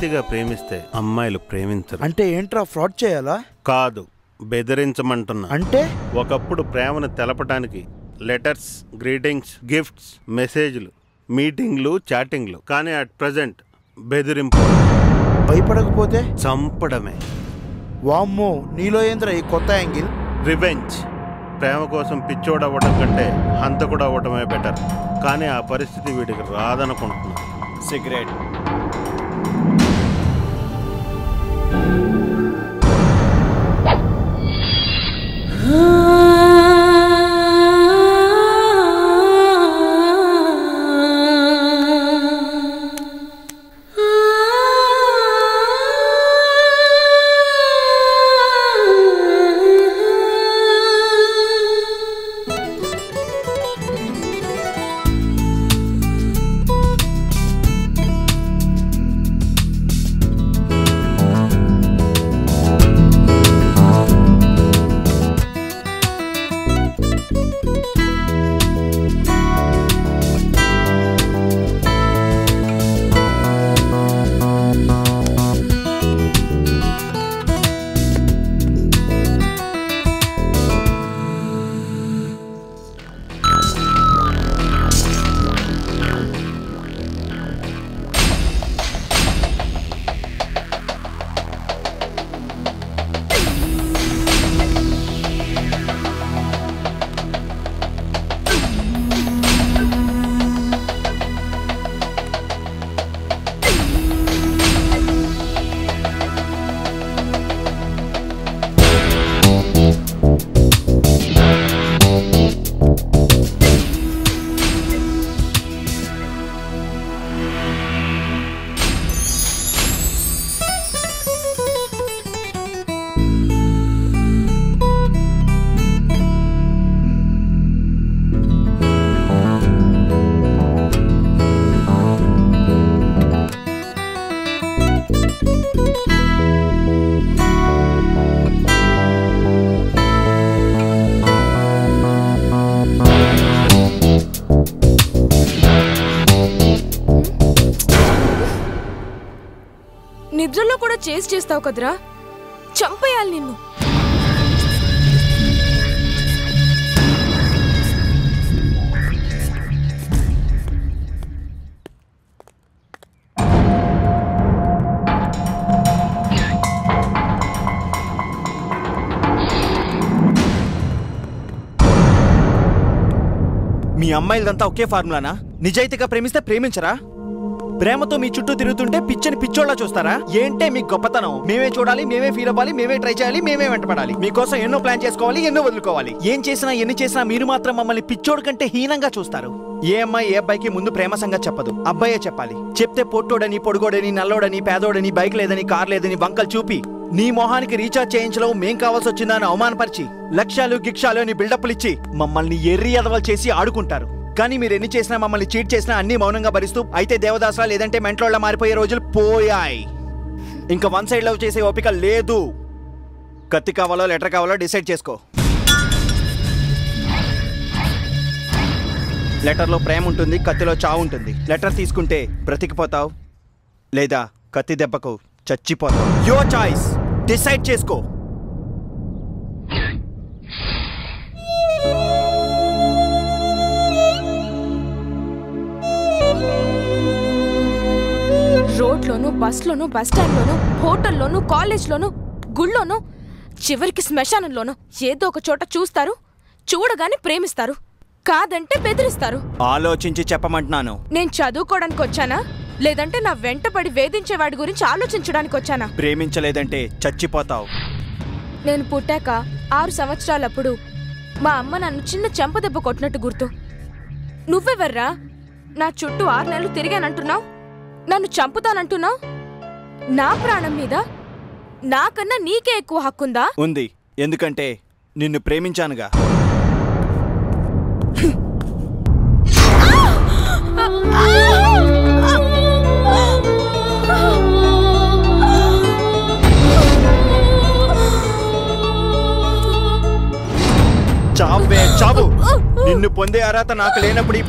నిజాయితీగా ప్రేమిస్తే అమ్మాయిలు ప్రేమించరు. అంటే ఏంట్రా, ఫ్రాడ్ చేయాలా? కాదు, బెదిరించమంటున్నా. అంటే ఒకప్పుడు ప్రేమను తెలపటానికి లెటర్స్, గ్రీటింగ్స్, గిఫ్ట్స్, మెసేజ్లు, మీటింగ్లు, చాటింగ్లు. కానీ అట్ ప్రజెంట్ బెదిరింపు. భయపడకపోతే చంపడమే. వామ్మో, నీలో ఏంద్రా ఈ కొత్త యాంగిల్? రివెంజ్. ప్రేమ కోసం పిచ్చోడు అవ్వడం కంటే హంతకుడు అవ్వటమే బెటర్. కానీ ఆ పరిస్థితి వీడికి రాదనుకుంటున్నా. సిగరెట్. నిద్రలో కూడా చేస్తావు కదరా, చంపేయాలి నిన్ను. మీ అమ్మాయిలదంతా ఒకే ఫార్ములానా? నిజాయితీగా ప్రేమిస్తే ప్రేమించరా? ప్రేమతో మీ చుట్టూ తిరుగుతుంటే పిచ్చని పిచ్చోళ్ళ చూస్తారా? ఏంటే మీ గొప్పతనం? మేమే చూడాలి, మేమే ఫీల్ అవ్వాలి, మేమే ట్రై చేయాలి, మేమే వెంటపడాలి. మీకోసం ఎన్నో ప్లాన్ చేసుకోవాలి, ఎన్నో వదులుకోవాలి. ఏం చేసినా ఎన్ని చేసినా మీరు మాత్రం మమ్మల్ని పిచ్చోడు కంటే హీనంగా చూస్తారు. ఏ అమ్మాయి ఏ అబ్బాయికి ముందు ప్రేమ సంగతి చెప్పదు, అబ్బాయే చెప్పాలి. చెప్తే పొట్టోడని, పొడుగోడని, నల్లోడని, పేదోడని, బైక్ లేదని, కార్ లేదని వంకలు చూపి నీ మొహానికి రీఛార్జ్ చేయించడం మేం కావాల్సి వచ్చిందని అవమానపరిచి లక్ష్యాలు గిక్షాలు అని బిల్డప్లు ఇచ్చి మమ్మల్ని ఎర్రి ఎదవలు చేసి ఆడుకుంటారు. కానీ మీరు ఎన్ని చేసినా, మమ్మల్ని చీట్ చేసినా అన్ని మౌనంగా భరిస్తూ అయితే దేవదాసరా లేదంటే మెంట్లోళ్ళ మారిపోయే రోజులు పోయాయి. ఇంకా వన్ సైడ్ లవ్ చేసే ఓపిక లేదు. కత్తి కావాలో లెటర్ కావాలో డిసైడ్ చేసుకో. లెటర్లో ప్రేమ ఉంటుంది, కత్తిలో చావు ఉంటుంది. లెటర్ తీసుకుంటే బ్రతికిపోతావు, లేదా కత్తి దెబ్బకు చచ్చిపోతావు. యువర్ చాయిస్, డిసైడ్ చేసుకో. రోడ్లోను, బస్లోను, బస్ స్టాండ్లోను, హోటల్లోను, కాలేజ్లోను, గుళ్ళోను, చివరికి శ్మశానంలోను ఏదో ఒక చోట చూస్తారు, చూడగానే ప్రేమిస్తారు, కాదంటే బెదిరిస్తారు. ఆలోచించి చెప్పమంటున్నాను. నేను చదువుకోవడానికి వచ్చానా, లేదంటే నా వెంటపడి వేధించేవాడి గురించి ఆలోచించడానికి వచ్చానా? ప్రేమించలేదంటే చచ్చిపోతావు. నేను పుట్టాక 6 సంవత్సరాలప్పుడు మా అమ్మ నన్ను చిన్న చెంపదెబ్బ కొట్టినట్టు గుర్తు. నువ్వెవర్రా నా చుట్టూ 6 నెలలు తిరిగానంటున్నావు, నన్ను చంపుతానంటున్నావు? నా ప్రాణం మీద నాకన్నా నీకే ఎక్కువ హక్కుందా? ఉంది, ఎందుకంటే నిన్ను ప్రేమించానుగా. చావే చావు. నిన్ను పొందే అర్హత నాకు లేనప్పుడు ఈ